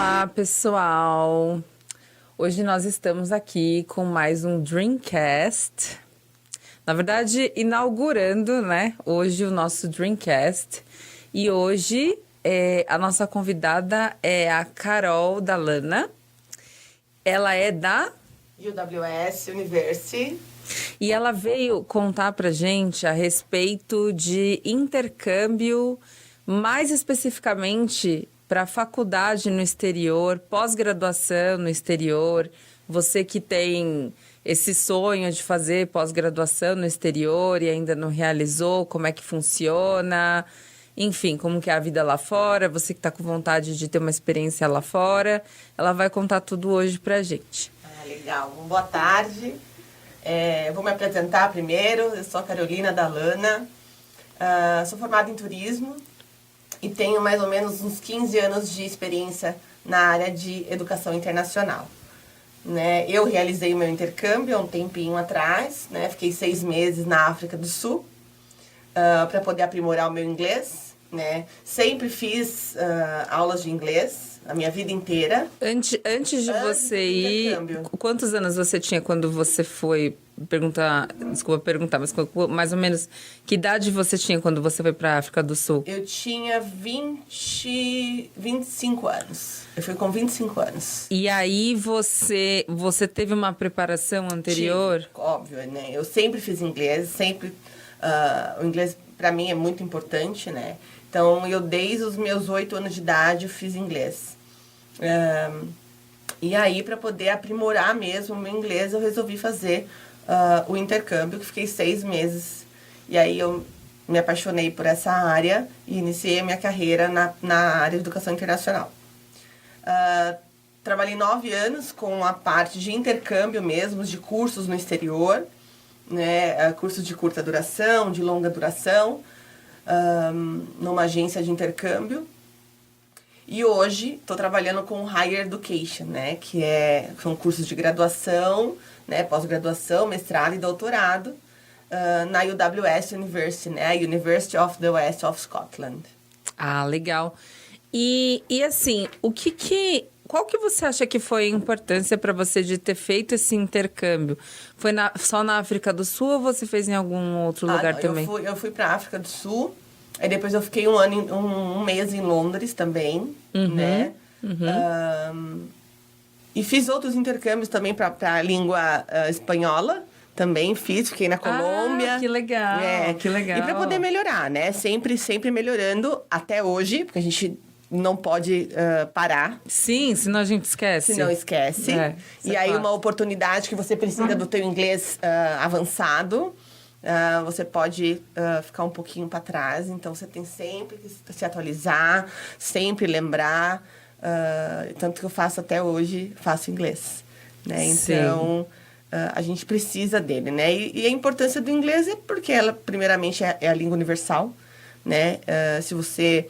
Olá, pessoal! Hoje nós estamos aqui com mais um Dreamcast. Na verdade, inaugurando, né? Hoje o nosso Dreamcast. E hoje a nossa convidada é a Carol Dallana. Ela é da UWS University. E ela veio contar pra gente a respeito de intercâmbio, mais especificamente para faculdade no exterior, pós-graduação no exterior. Você que tem esse sonho de fazer pós-graduação no exterior e ainda não realizou, como é que funciona, enfim, como que é a vida lá fora, você que está com vontade de ter uma experiência lá fora, ela vai contar tudo hoje pra gente. Ah, legal. Boa tarde. Vou me apresentar primeiro. Eu sou a Carolina Dallana. Sou formada em turismo e tenho mais ou menos uns 15 anos de experiência na área de educação internacional. Né? Eu realizei o meu intercâmbio há um tempinho atrás, né? Fiquei 6 meses na África do Sul para poder aprimorar o meu inglês. Né? Sempre fiz aulas de inglês a minha vida inteira. Antes de você ir, quantos anos você tinha quando você foi desculpa perguntar, mas mais ou menos que idade você tinha quando você foi para a África do Sul? Eu tinha 25 anos. Eu fui com 25 anos. E aí você teve uma preparação anterior? Tive, óbvio, né? Eu sempre fiz inglês, sempre o inglês para mim é muito importante, né? Então, eu desde os meus 8 anos de idade eu fiz inglês. E aí, para poder aprimorar mesmo o meu inglês, eu resolvi fazer o intercâmbio, que fiquei 6 meses. E aí, eu me apaixonei por essa área e iniciei a minha carreira na área de educação internacional. Trabalhei 9 anos com a parte de intercâmbio mesmo, de cursos no exterior, né? Cursos de curta duração, de longa duração, numa agência de intercâmbio. E hoje estou trabalhando com Higher Education, né? Que são cursos de graduação, né? Pós-graduação, mestrado e doutorado na UWS University, né? University of the West of Scotland. Ah, legal. E assim, qual que você acha que foi a importância para você de ter feito esse intercâmbio? Foi só na África do Sul ou você fez em algum outro lugar também? Eu fui para a África do Sul, aí depois eu fiquei um mês em Londres também, né? E fiz outros intercâmbios também para a língua espanhola. Também fiquei na Colômbia. Ah, que legal, que legal. E para poder melhorar, né? Sempre melhorando até hoje, porque a gente não pode parar. Sim, senão a gente esquece. Se não esquece. E aí uma oportunidade que você precisa do teu inglês avançado, você pode ficar um pouquinho para trás. Então, você tem sempre que se atualizar, sempre lembrar. Tanto que eu faço até hoje, faço inglês. Né? Então, a gente precisa dele. Né? E a importância do inglês é porque ela, primeiramente, é a língua universal. Né? Se você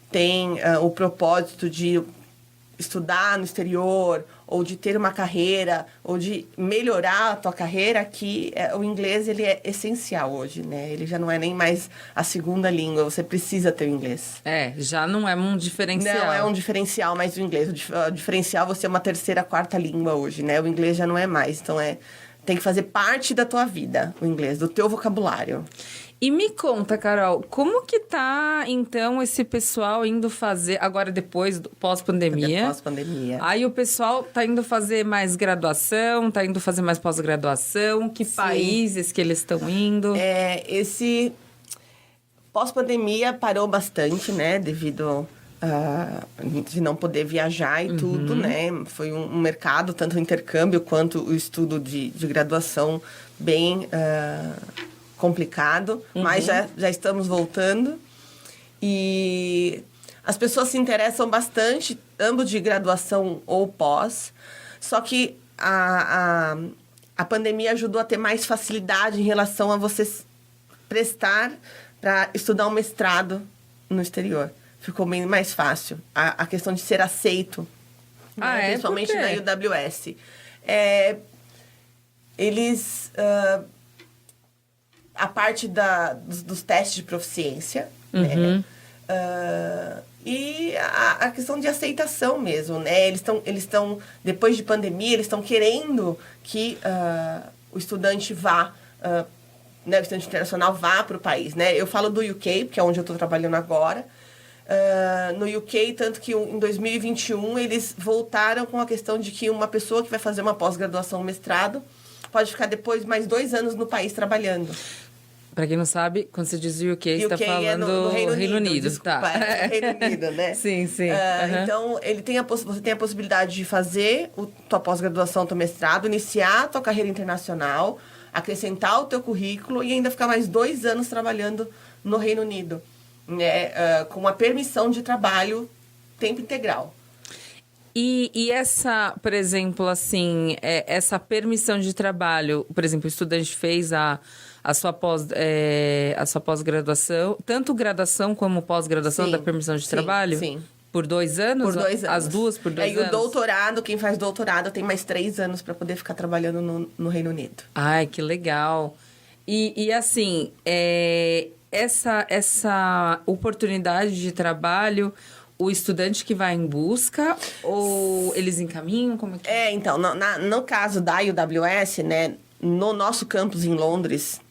tem o propósito de estudar no exterior, ou de ter uma carreira, ou de melhorar a tua carreira, que o inglês ele é essencial hoje, né? Ele já não é nem mais a segunda língua, você precisa ter o inglês. Já não é um diferencial. Não é um diferencial mais o inglês. O diferencial é você é uma terceira, quarta língua hoje, né? O inglês já não é mais, então tem que fazer parte da tua vida, o inglês, do teu vocabulário. E me conta, Carol, como que tá, então, esse pessoal indo fazer, agora depois, pós-pandemia? Pós-pandemia. Aí o pessoal tá indo fazer mais graduação, tá indo fazer mais pós-graduação, que países que eles estão indo? Esse pós-pandemia parou bastante, né, devido de não poder viajar e tudo, né? Foi um mercado, tanto o intercâmbio quanto o estudo de graduação bem complicado, mas já estamos voltando. E as pessoas se interessam bastante, ambos de graduação ou pós, só que a pandemia ajudou a ter mais facilidade em relação a você prestar para estudar um mestrado no exterior. Ficou bem mais fácil. A questão de ser aceito, né? Principalmente na UWS. Eles... a parte dos testes de proficiência, né? E a questão de aceitação mesmo, né? Eles estão depois de pandemia, eles estão querendo que o estudante vá, né, o estudante internacional vá para o país, né? Eu falo do UK, que é onde eu estou trabalhando agora. No UK, tanto que em 2021 eles voltaram com a questão de que uma pessoa que vai fazer uma pós-graduação, um mestrado, pode ficar depois mais 2 anos no país trabalhando. Para quem não sabe, quando você diz UK, você está falando no Reino Unido. Desculpa, tá. Reino Unido, né? Sim. Então, você tem a possibilidade de fazer tua pós-graduação, teu mestrado, iniciar a tua carreira internacional, acrescentar o teu currículo e ainda ficar mais 2 anos trabalhando no Reino Unido, né? Com a permissão de trabalho tempo integral. E essa, por exemplo, assim, essa permissão de trabalho, por exemplo, o estudante fez a sua pós-graduação, tanto graduação como pós-graduação da permissão de trabalho? Sim. Por 2 anos? Por 2 anos. As duas por 2 anos? E o doutorado, quem faz doutorado tem mais 3 anos para poder ficar trabalhando no Reino Unido. Ai, que legal. E assim, essa oportunidade de trabalho, o estudante que vai em busca ou eles encaminham? Como é que... Então, no caso da UWS, né, no nosso campus em Londres,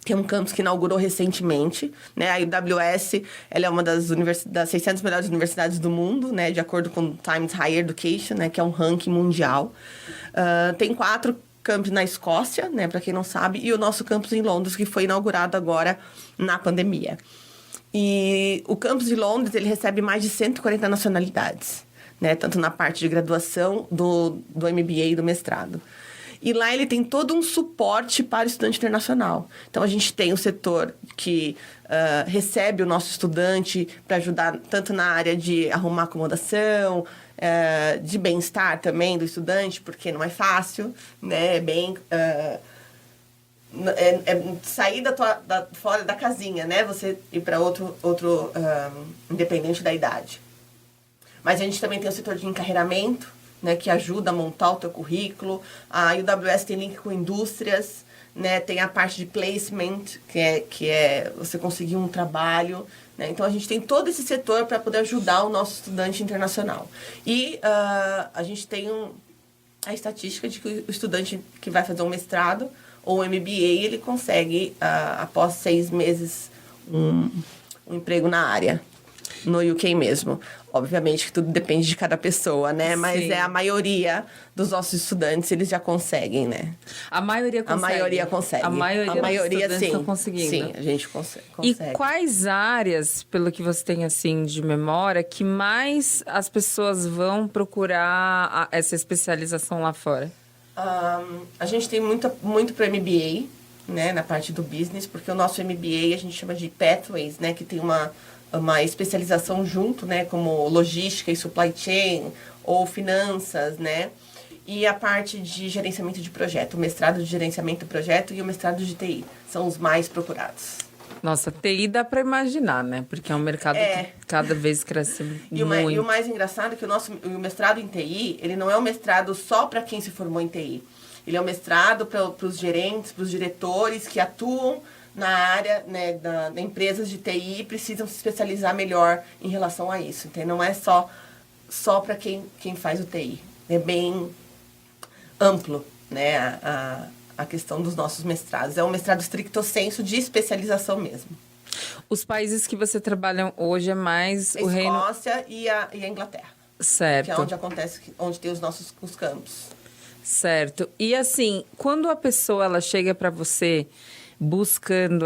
que é um campus que inaugurou recentemente, né? A UWS, ela é uma das 600 melhores universidades do mundo, né? De acordo com o Times Higher Education, né? Que é um ranking mundial. Tem 4 campos na Escócia, né? Para quem não sabe, e o nosso campus em Londres, que foi inaugurado agora na pandemia. E o campus de Londres, ele recebe mais de 140 nacionalidades, né? Tanto na parte de graduação, do MBA e do mestrado. E lá ele tem todo um suporte para o estudante internacional. Então, a gente tem o setor que recebe o nosso estudante para ajudar tanto na área de arrumar acomodação, de bem-estar também do estudante, porque não é fácil, né? Sair fora da casinha, né? Você ir para outro independente da idade. Mas a gente também tem o setor de encarreiramento, né, que ajuda a montar o teu currículo. A UWS tem link com indústrias, né, tem a parte de placement, que é você conseguir um trabalho, né? Então, a gente tem todo esse setor para poder ajudar o nosso estudante internacional. E a gente tem a estatística de que o estudante que vai fazer um mestrado ou um MBA, ele consegue, após 6 meses, um emprego na área, no UK mesmo. Obviamente que tudo depende de cada pessoa, né? Mas Sim. a maioria dos nossos estudantes, eles já conseguem, né? A maioria consegue? A maioria consegue. A maioria sim. Estão conseguindo? Sim, a gente consegue. E quais áreas, pelo que você tem, assim, de memória, que mais as pessoas vão procurar essa especialização lá fora? A gente tem muito para MBA, né? Na parte do business, porque o nosso MBA a gente chama de Pathways, né? Que tem uma especialização junto, né, como logística e supply chain, ou finanças, né, e a parte de gerenciamento de projeto, o mestrado de gerenciamento de projeto e o mestrado de TI, são os mais procurados. Nossa, TI dá para imaginar, né, porque é um mercado que cada vez cresce muito. E o mais engraçado é que o mestrado em TI, ele não é um mestrado só para quem se formou em TI, ele é um mestrado para os gerentes, para os diretores que atuam na área, né, da empresas de TI, precisam se especializar melhor em relação a isso. Então, não é só para quem faz o TI. É bem amplo, né, a questão dos nossos mestrados. É um mestrado stricto sensu de especialização mesmo. Os países que você trabalha hoje é mais o Reino... A Escócia e a Inglaterra. Certo. Que é onde tem os campos. Certo. E assim, quando a pessoa ela chega para você buscando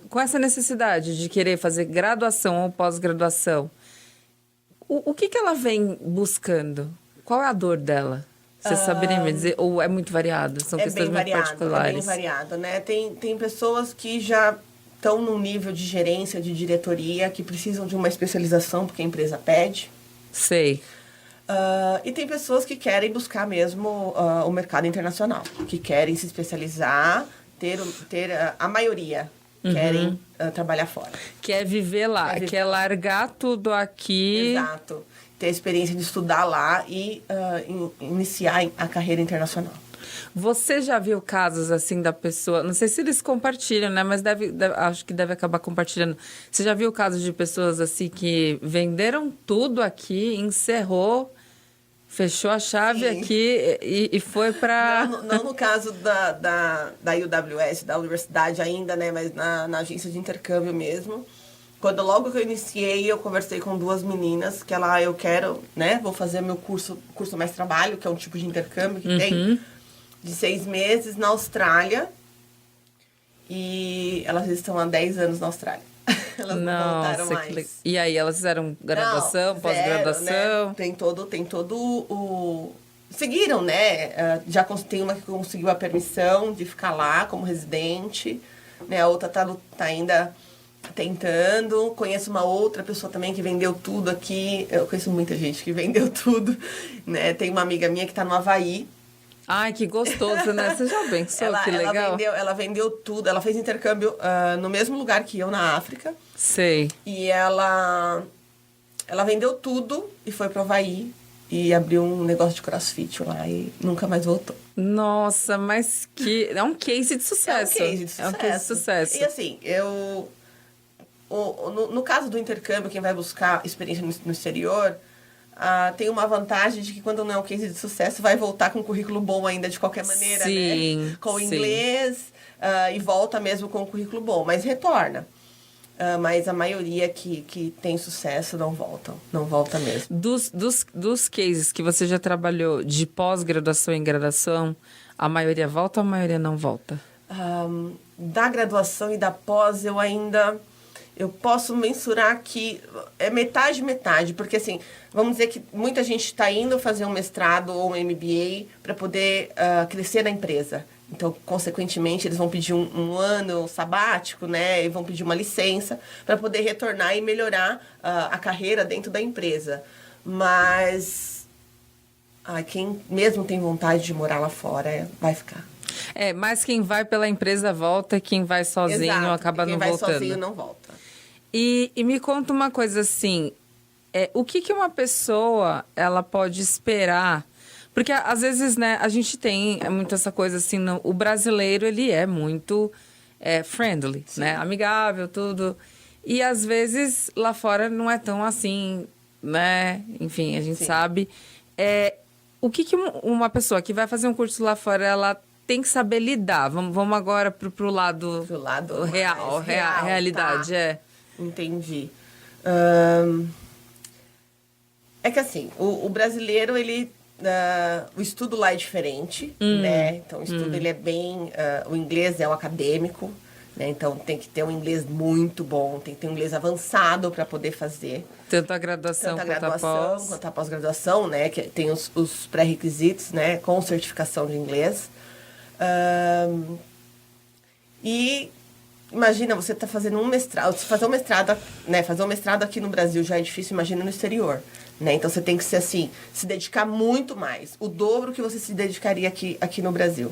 com essa necessidade de querer fazer graduação ou pós-graduação, o que ela vem buscando? Qual é a dor dela? Você saberia me dizer? Ou é muito variado? São questões muito particulares. É bem variado, né? Tem pessoas que já estão num nível de gerência, de diretoria, que precisam de uma especialização porque a empresa pede. Sei. E tem pessoas que querem buscar mesmo o mercado internacional, que querem se especializar, a maioria querem trabalhar fora. Quer viver lá, quer largar tudo aqui. Exato. Ter a experiência de estudar lá e iniciar a carreira internacional. Você já viu casos assim da pessoa, não sei se eles compartilham, né, mas acho que deve acabar compartilhando. Você já viu casos de pessoas assim que venderam tudo aqui, encerrou, fechou a chave Sim. aqui e foi para... Não no caso da UWS, da universidade ainda, né, mas na agência de intercâmbio mesmo. Logo que eu iniciei, eu conversei com 2 meninas que eu quero, né, vou fazer meu curso mais trabalho, que é um tipo de intercâmbio que tem, de 6 meses na Austrália. E elas estão há 10 anos na Austrália. Elas não voltaram mais. E aí, elas fizeram graduação, pós-graduação? Né? Tem todo o... Seguiram, né? Já tem uma que conseguiu a permissão de ficar lá como residente, né? A outra tá ainda tentando. Conheço uma outra pessoa também que vendeu tudo aqui. Eu conheço muita gente que vendeu tudo, né? Tem uma amiga minha que tá no Havaí. Ai, que gostoso, né? Você já pensou, que legal. Ela vendeu tudo. Ela fez intercâmbio no mesmo lugar que eu, na África. Sei. E ela vendeu tudo e foi pro Havaí. E abriu um negócio de crossfit lá e nunca mais voltou. Nossa, mas é um case de sucesso. É um case de sucesso. E assim, no caso do intercâmbio, quem vai buscar experiência no exterior... tem uma vantagem de que quando não é um case de sucesso, vai voltar com um currículo bom ainda de qualquer maneira, né? Com inglês, e volta mesmo com um currículo bom, mas retorna. Mas a maioria que tem sucesso não volta mesmo. Dos cases que você já trabalhou de pós-graduação e graduação, a maioria volta ou a maioria não volta? Da graduação e da pós, eu posso mensurar que é metade, porque assim, vamos dizer que muita gente está indo fazer um mestrado ou um MBA para poder crescer na empresa. Então, consequentemente, eles vão pedir um ano sabático, né? E vão pedir uma licença para poder retornar e melhorar a carreira dentro da empresa. Mas quem mesmo tem vontade de morar lá fora, vai ficar. Mas quem vai pela empresa volta e quem vai sozinho acaba não voltando. Quem vai sozinho não volta. E me conta uma coisa assim, o que uma pessoa ela pode esperar? Porque às vezes, né, a gente tem muito essa coisa assim, o brasileiro ele é muito friendly, sim, né, amigável, tudo. E às vezes lá fora não é tão assim, né, enfim, a gente sim sabe. O que uma pessoa que vai fazer um curso lá fora, ela tem que saber lidar? Vamos agora pro lado real, realidade, tá. Entendi. É que assim, o brasileiro, ele... o estudo lá é diferente, né? Então, o estudo ele é bem... o inglês é o acadêmico, né? Então, tem que ter um inglês muito bom, tem que ter um inglês avançado para poder fazer. Tanto a graduação quanto a pós-graduação, né? Que tem os pré-requisitos, né? Com certificação de inglês. E... Imagina, você está fazendo um mestrado, fazer um mestrado aqui no Brasil já é difícil, imagina no exterior, né? Então, você tem que ser assim, se dedicar muito mais, o dobro que você se dedicaria aqui no Brasil.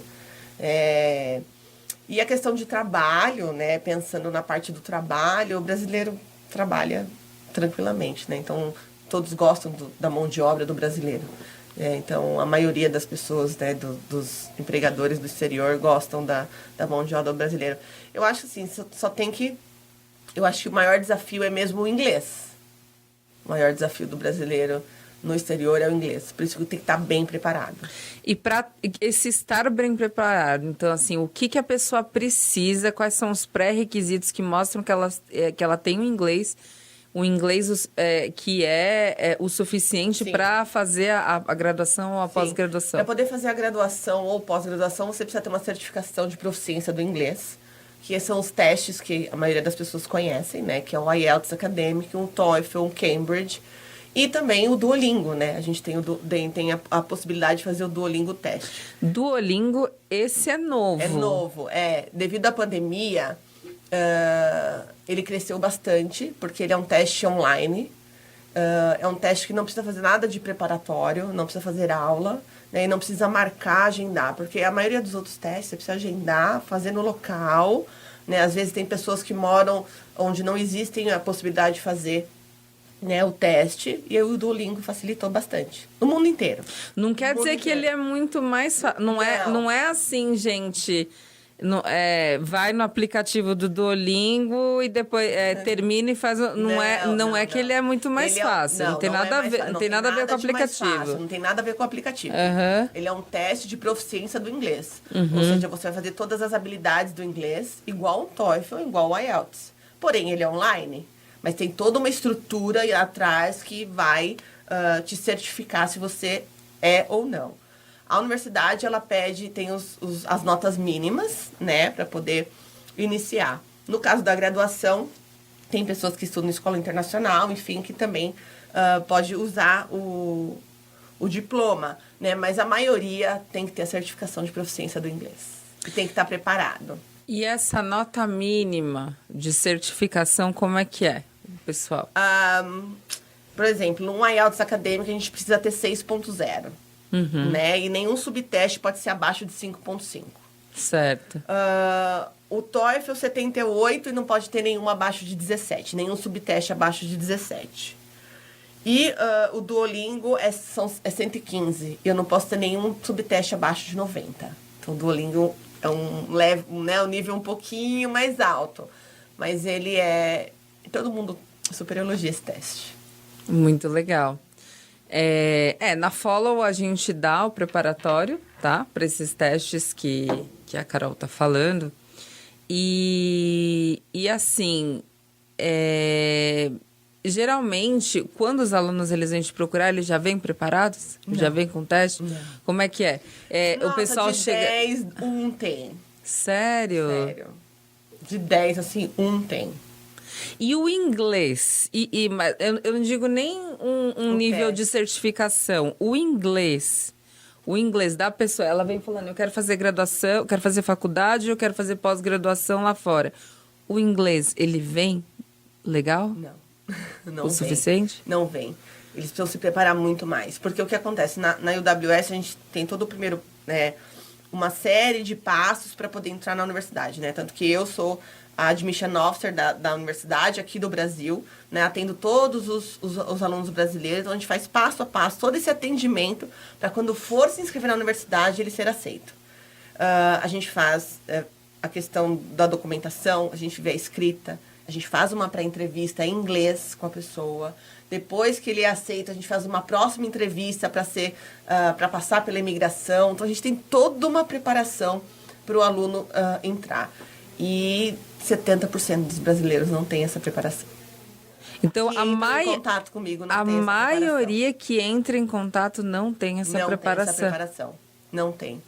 E a questão de trabalho, né? Pensando na parte do trabalho, o brasileiro trabalha tranquilamente, né? Então, todos gostam da mão de obra do brasileiro. Então, a maioria das pessoas, né, dos empregadores do exterior gostam da mão de obra brasileira. Eu acho assim, eu acho que o maior desafio é mesmo o inglês. O maior desafio do brasileiro no exterior é o inglês. Por isso que tem que estar bem preparado. E para esse estar bem preparado, então, assim, o que a pessoa precisa, quais são os pré-requisitos que mostram que ela tem o inglês que é o suficiente para fazer a graduação ou a pós-graduação? Para poder fazer a graduação ou pós-graduação, você precisa ter uma certificação de proficiência do inglês, que são os testes que a maioria das pessoas conhecem, né? Que é o IELTS acadêmico, um TOEFL, um Cambridge, e também o Duolingo, né? A gente tem a possibilidade de fazer o Duolingo teste. Duolingo, esse é novo. É novo, devido à pandemia... ele cresceu bastante, porque ele é um teste online. É um teste que não precisa fazer nada de preparatório, não precisa fazer aula, né, e não precisa marcar, agendar. Porque a maioria dos outros testes você precisa agendar, fazer no local. Né? Às vezes tem pessoas que moram onde não existe a possibilidade de fazer né, o teste, e o Duolingo facilitou bastante. No mundo inteiro. Não quer dizer que ele é muito mais fácil. Não é assim, gente. Vai no aplicativo do Duolingo e depois termina e faz. Não é que ele é muito mais fácil. Não tem nada a ver. Não tem nada a ver com o aplicativo. Não tem nada a ver com o aplicativo. Uhum. Ele é um teste de proficiência do inglês. Ou seja, você vai fazer todas as habilidades do inglês, igual o TOEFL, igual o IELTS. Porém, ele é online, mas tem toda uma estrutura atrás que vai te certificar se você é ou não. A universidade, ela tem as notas mínimas, né, para poder iniciar. No caso da graduação, tem pessoas que estudam em escola internacional, enfim, que também pode usar o diploma, né, mas a maioria tem que ter a certificação de proficiência do inglês. E tem que estar preparado. E essa nota mínima de certificação, como é que é, pessoal? Por exemplo, num IELTS acadêmico, a gente precisa ter 6.0. Né? E nenhum subteste pode ser abaixo de 5.5. Certo. O TOEFL 78 e não pode ter nenhum abaixo de 17. Nenhum subteste abaixo de 17. E o Duolingo é 115. E eu não posso ter nenhum subteste abaixo de 90. Então, o Duolingo é um nível um pouquinho mais alto. Mas ele é... Todo mundo super elogia esse teste. Muito legal. Na Follow a gente dá o preparatório, tá? Para esses testes que a Carol tá falando. E assim, geralmente, quando os alunos eles vêm te procurar, eles já vêm preparados? Não. Já vêm com teste? Não. Como é que é? Nossa, o pessoal de chega... 10, um tem. Sério? Sério. De 10, assim, um tem. E o inglês? Mas eu não digo nem um nível teste de certificação. O inglês da pessoa, ela vem falando, eu quero fazer graduação, eu quero fazer faculdade, eu quero fazer pós-graduação lá fora. O inglês, ele vem legal? Não o vem. Suficiente? Não vem. Eles precisam se preparar muito mais. Porque o que acontece? Na UWS, a gente tem todo o primeiro... uma série de passos para poder entrar na universidade, né? Tanto que eu sou a Admission Officer da universidade aqui do Brasil, né? Atendo todos os alunos brasileiros, onde a gente faz passo a passo todo esse atendimento para quando for se inscrever na universidade, ele ser aceito. A gente faz a questão da documentação, a gente vê a escrita, a gente faz uma pré-entrevista em inglês com a pessoa. Depois que ele é aceito, a gente faz uma próxima entrevista para passar pela imigração. Então, a gente tem toda uma preparação para o aluno entrar. E 70% dos brasileiros não tem essa preparação. Então, em contato comigo não a tem essa maioria que entra em contato não tem essa preparação. Não tem essa preparação. Não tem.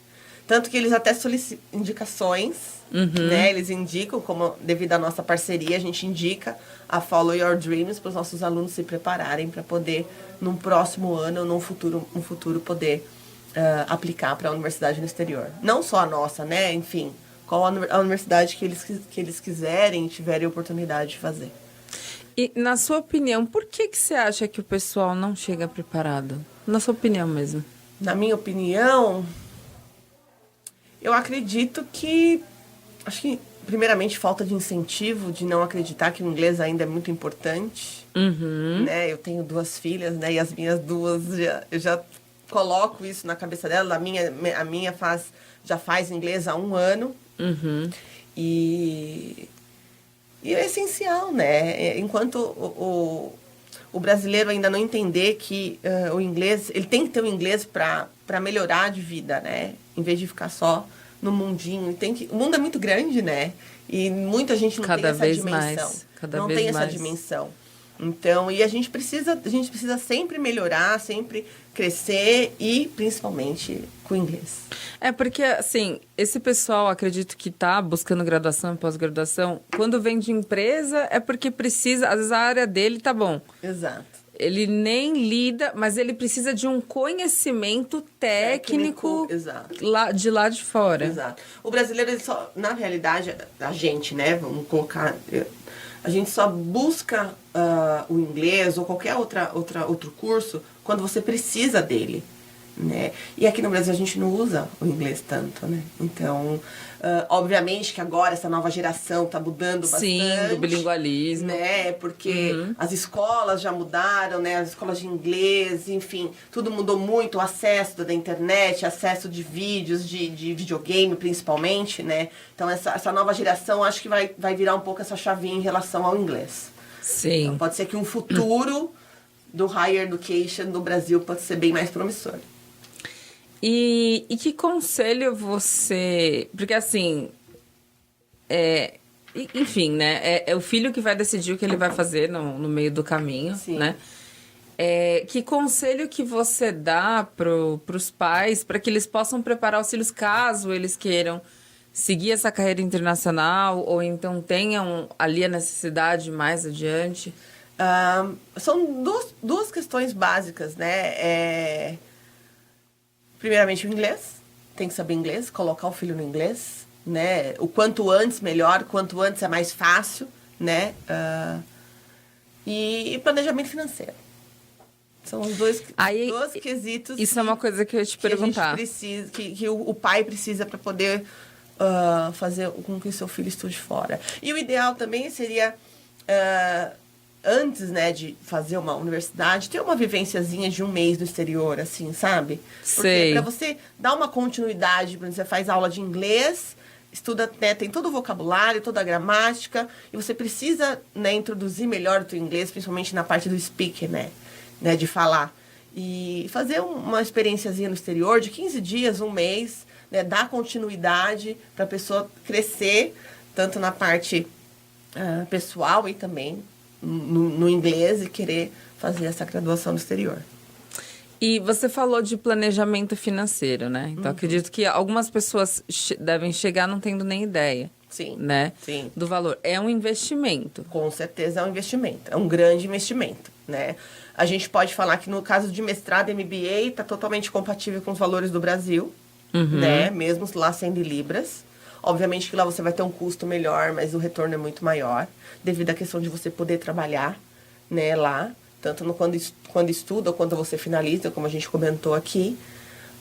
Tanto que eles até solicitam indicações, né? Eles indicam, devido à nossa parceria, a gente indica a Follow Your Dreams para os nossos alunos se prepararem para poder, num próximo ano ou num futuro poder aplicar para a universidade no exterior. Não só a nossa, né? Enfim, qual a universidade que eles quiserem e tiverem oportunidade de fazer. E, na sua opinião, por que você acha que o pessoal não chega preparado? Na sua opinião mesmo. Na minha opinião, eu acredito que... Acho que, primeiramente, falta de incentivo, de não acreditar que o inglês ainda é muito importante. Né? Eu tenho 2 filhas, né? E as minhas 2, eu já coloco isso na cabeça dela. A minha já faz inglês há 1 ano. E é essencial, né? Enquanto o brasileiro ainda não entender que o inglês... Ele tem que ter o inglês para melhorar de vida, né? Em vez de ficar só no mundinho. O mundo é muito grande, né? E muita gente não tem essa dimensão. Não tem essa dimensão. Então, e a gente precisa sempre melhorar, sempre crescer e principalmente com o inglês. Porque, assim, esse pessoal, acredito que está buscando graduação e pós-graduação, quando vem de empresa é porque precisa, às vezes a área dele tá bom. Exato. Ele nem lida, mas ele precisa de um conhecimento técnico de lá de fora. Exato. O brasileiro, ele só, na realidade, a gente, né, vamos colocar... A gente só busca o inglês ou qualquer outro curso quando você precisa dele. né? E aqui no Brasil a gente não usa o inglês tanto, né? Então, obviamente que agora essa nova geração tá mudando bastante. Sim, do bilingualismo. Né? Porque as escolas já mudaram, né? As escolas de inglês, enfim, tudo mudou muito. O acesso da internet, acesso de vídeos, de videogame principalmente, né? Então, essa nova geração acho que vai virar um pouco essa chavinha em relação ao inglês. Sim. Então, pode ser que um futuro do higher education no Brasil pode ser bem mais promissor. E que conselho você... Porque, assim, enfim, né? É o filho que vai decidir o que ele vai fazer no meio do caminho, Sim. né? Que conselho que você dá pros pais para que eles possam preparar os filhos caso eles queiram seguir essa carreira internacional ou então tenham ali a necessidade mais adiante? São duas questões básicas, né? Primeiramente, o inglês. Tem que saber inglês, colocar o filho no inglês, né? O quanto antes, melhor. Quanto antes é mais fácil, né? E planejamento financeiro. São os dois quesitos. Isso é uma coisa que eu ia te perguntar. Que o pai precisa para poder fazer com que o seu filho estude fora. E o ideal também seria... antes, né, de fazer uma universidade, ter uma vivênciazinha de 1 mês no exterior, assim, sabe? Porque para você dar uma continuidade, por exemplo, você faz aula de inglês, estuda, né, tem todo o vocabulário, toda a gramática, e você precisa, né, introduzir melhor o teu inglês, principalmente na parte do speaking, né, de falar. E fazer uma experiênciazinha no exterior de 15 dias, 1 mês, né, dar continuidade para a pessoa crescer, tanto na parte pessoal e também no inglês e querer fazer essa graduação no exterior. E você falou de planejamento financeiro, né? Então, acredito que algumas pessoas devem chegar não tendo nem ideia. Sim, né? sim. Do valor. É um investimento. Com certeza é um investimento. É um grande investimento, né? A gente pode falar que no caso de mestrado e MBA está totalmente compatível com os valores do Brasil, né? Mesmo lá sendo em libras. Obviamente que lá você vai ter um custo melhor, mas o retorno é muito maior, devido à questão de você poder trabalhar, né, lá, tanto quando estuda ou quando você finaliza, como a gente comentou aqui.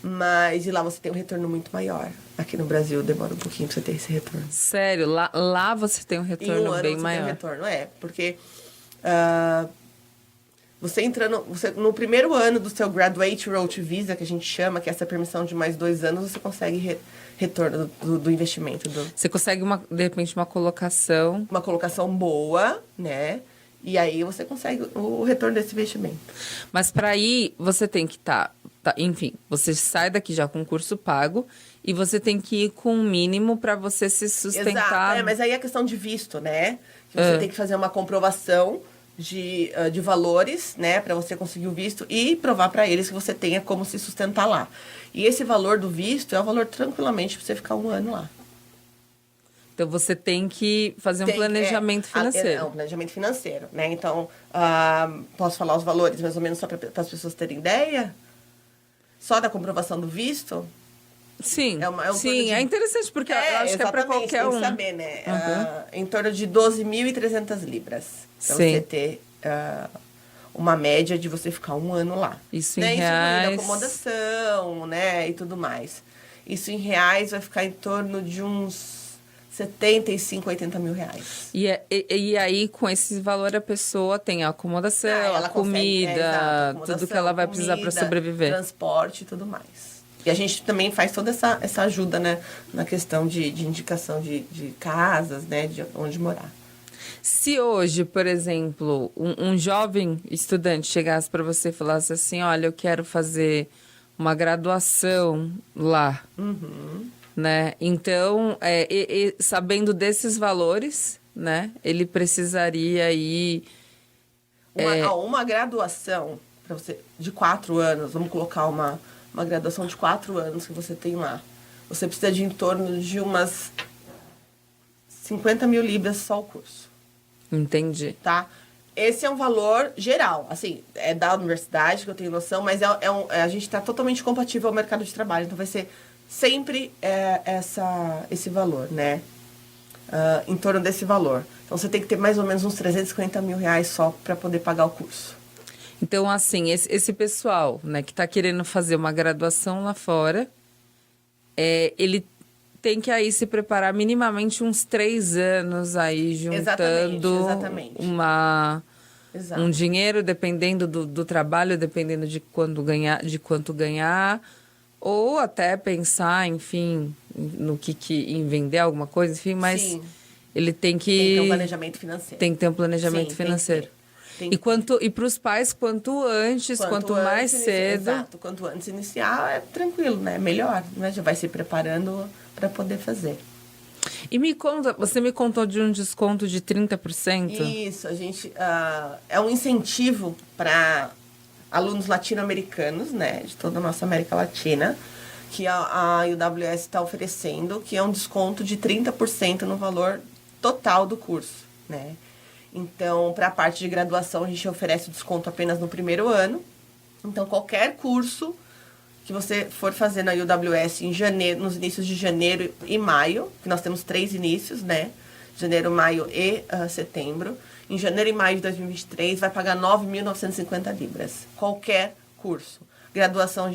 Mas e lá você tem um retorno muito maior. Aqui no Brasil demora um pouquinho para você ter esse retorno. Sério? Lá você tem um retorno em um ano bem você maior. Tem um retorno, porque você entrando... no primeiro ano do seu Graduate Road Visa, que a gente chama, que é essa permissão de mais 2 anos, você consegue retorno do investimento. Você consegue, de repente, uma colocação... Uma colocação boa, né? E aí você consegue o retorno desse investimento. Mas para ir, você tem que enfim, você sai daqui já com o curso pago e você tem que ir com um mínimo para você se sustentar. Exato, mas aí é questão de visto, né? Você tem que fazer uma comprovação de valores, né? Para você conseguir o visto e provar para eles que você tenha como se sustentar lá. E esse valor do visto é o valor tranquilamente para você ficar 1 ano lá. Então, você tem que fazer um planejamento financeiro. Um planejamento financeiro, né? Então, posso falar os valores mais ou menos só para as pessoas terem ideia? Só da comprovação do visto? Sim, é interessante, porque eu acho que é para qualquer um. Tem que saber, né? Em torno de 12.300 libras. Para você ter uma média de você ficar 1 ano lá. Isso em reais. Isso acomodação, né? E tudo mais. Isso em reais vai ficar em torno de uns 75, 80 mil reais. E aí, com esse valor, a pessoa tem a acomodação, a comida, tudo que ela vai precisar para sobreviver. Transporte e tudo mais. E a gente também faz toda essa ajuda, né? Na questão de indicação de casas, né? De onde morar. Se hoje, por exemplo, um jovem estudante chegasse para você e falasse assim, olha, eu quero fazer uma graduação lá, né? Então, sabendo desses valores, né? Ele precisaria ir... Uma graduação para você de 4 anos, vamos colocar uma graduação de 4 anos que você tem lá. Você precisa de em torno de umas 50 mil libras só o curso. Entendi. Tá? Esse é um valor geral, assim, é da universidade, que eu tenho noção, mas a gente está totalmente compatível ao mercado de trabalho, então vai ser sempre esse valor, né? Em torno desse valor. Então, você tem que ter mais ou menos uns 350 mil reais só para poder pagar o curso. Então, assim, esse pessoal, né, que está querendo fazer uma graduação lá fora, ele tem que aí se preparar minimamente uns 3 anos aí juntando exatamente. um dinheiro, dependendo do trabalho, dependendo de quanto ganhar, ou até pensar, enfim, no que em vender alguma coisa, enfim, mas Sim. ele tem que... Tem que ter um planejamento financeiro. Tem que ter um planejamento financeiro. E para os pais, quanto antes, quanto mais cedo... Exato, quanto antes iniciar, é tranquilo, né? Melhor, né? Já vai se preparando para poder fazer. E me conta, você me contou de um desconto de 30%? Isso, a gente... é um incentivo para alunos latino-americanos, né? De toda a nossa América Latina, que a UWS está oferecendo, que é um desconto de 30% no valor total do curso, né? Então, para a parte de graduação, a gente oferece o desconto apenas no primeiro ano. Então, qualquer curso que você for fazer na UWS em janeiro, nos inícios de janeiro e maio, que nós temos 3 inícios, né? Janeiro, maio e setembro. Em janeiro e maio de 2023, vai pagar 9.950 libras. Qualquer curso. Graduação,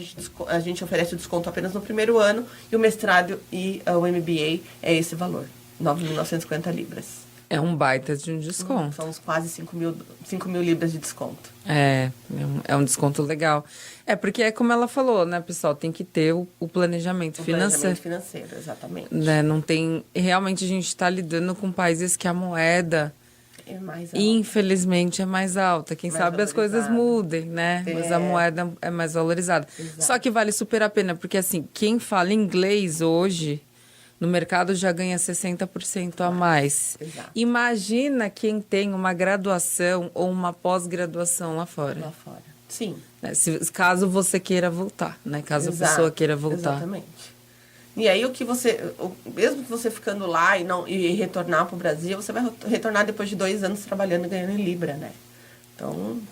a gente oferece o desconto apenas no primeiro ano. E o mestrado e o MBA é esse valor, 9.950 libras. É um baita de um desconto. São quase 5 mil libras de desconto. É um desconto legal. Porque é como ela falou, né, pessoal? Tem que ter o planejamento financeiro. Planejamento financeiro, exatamente. Né, não tem... Realmente a gente está lidando com países que a moeda, mais alta. Infelizmente, é mais alta. Quem mais sabe as coisas mudem, né? Mas a moeda é mais valorizada. Exato. Só que vale super a pena, porque assim, quem fala inglês hoje... No mercado já ganha 60% a mais. Exato. Imagina quem tem uma graduação ou uma pós-graduação lá fora. Lá fora. Sim. Caso você queira voltar, né? Caso a pessoa queira voltar. Exatamente. E aí, mesmo que você ficando lá e retornar para o Brasil, você vai retornar depois de 2 anos trabalhando e ganhando em Libra, né? Então...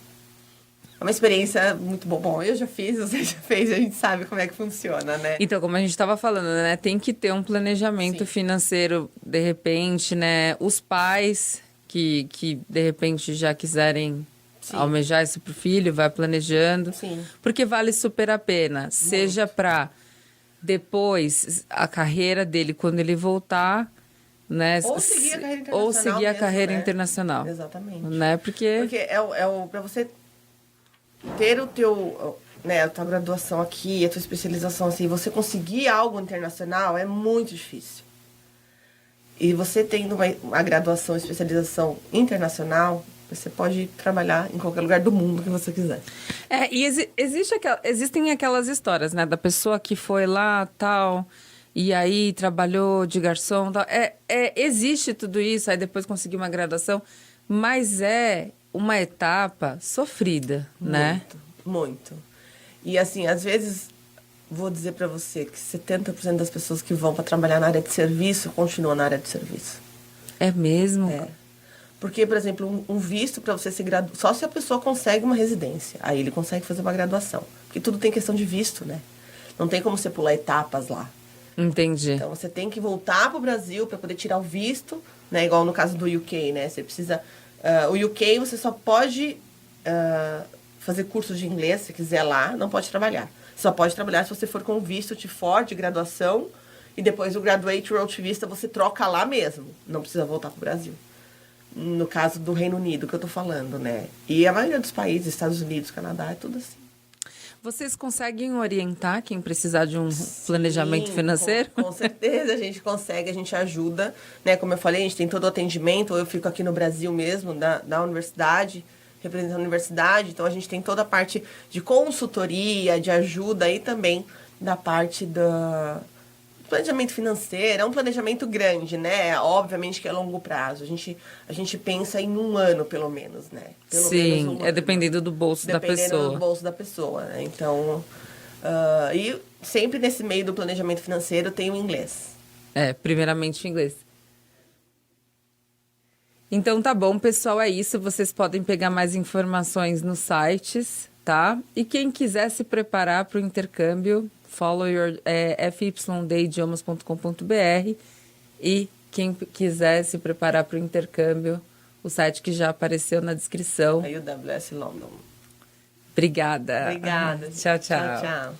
É uma experiência muito boa. Bom, eu já fiz, você já fez, a gente sabe como é que funciona, né? Então, como a gente estava falando, né? Tem que ter um planejamento financeiro, de repente, né? Os pais que de repente já quiserem almejar isso pro filho, vai planejando. Sim. Porque vale super a pena. Seja para depois a carreira dele, quando ele voltar... Né? Ou seguir a carreira internacional. Ou seguir a carreira né? internacional. Exatamente. Né? Porque para você ter a tua graduação aqui, a tua especialização assim, você conseguir algo internacional é muito difícil. E você tendo uma graduação, especialização internacional, você pode trabalhar em qualquer lugar do mundo que você quiser. E existem aquelas histórias, né? Da pessoa que foi lá, tal, e aí trabalhou de garçom, tal. Existe tudo isso, aí depois conseguiu uma graduação, mas é uma etapa sofrida, né? Muito. E assim, às vezes, vou dizer para você que 70% das pessoas que vão para trabalhar na área de serviço continuam na área de serviço. É mesmo? Porque, por exemplo, um visto para você se graduar, só se a pessoa consegue uma residência, aí ele consegue fazer uma graduação. Porque tudo tem questão de visto, né? Não tem como você pular etapas lá. Entendi. Então, você tem que voltar para o Brasil para poder tirar o visto, né? Igual no caso do UK, né? Você precisa... o UK, você só pode fazer curso de inglês, se quiser lá, não pode trabalhar. Só pode trabalhar se você for com visto T4 de graduação e depois o Graduate Road Vista você troca lá mesmo. Não precisa voltar para o Brasil. No caso do Reino Unido, que eu tô falando, né? E a maioria dos países, Estados Unidos, Canadá, é tudo assim. Vocês conseguem orientar quem precisar de um planejamento financeiro? Com certeza a gente consegue, a gente ajuda, né? Como eu falei, a gente tem todo o atendimento, ou eu fico aqui no Brasil mesmo, da universidade, representando a universidade, então a gente tem toda a parte de consultoria, de ajuda e também da parte do planejamento financeiro. É um planejamento grande, né? Obviamente que é longo prazo. A gente pensa em 1 ano, pelo menos, né? Pelo Sim, menos 1 ano. Dependendo do bolso da pessoa. Dependendo do bolso da pessoa, né? Então, e sempre nesse meio do planejamento financeiro tem o inglês. Primeiramente o inglês. Então tá bom, pessoal, é isso. Vocês podem pegar mais informações nos sites, tá? E quem quiser se preparar para o intercâmbio, follow your fyidiomas.com.br, e quem quiser se preparar para o intercâmbio, o site que já apareceu na descrição. A UWS London. Obrigada. Obrigada. Tchau, tchau. Tchau, tchau.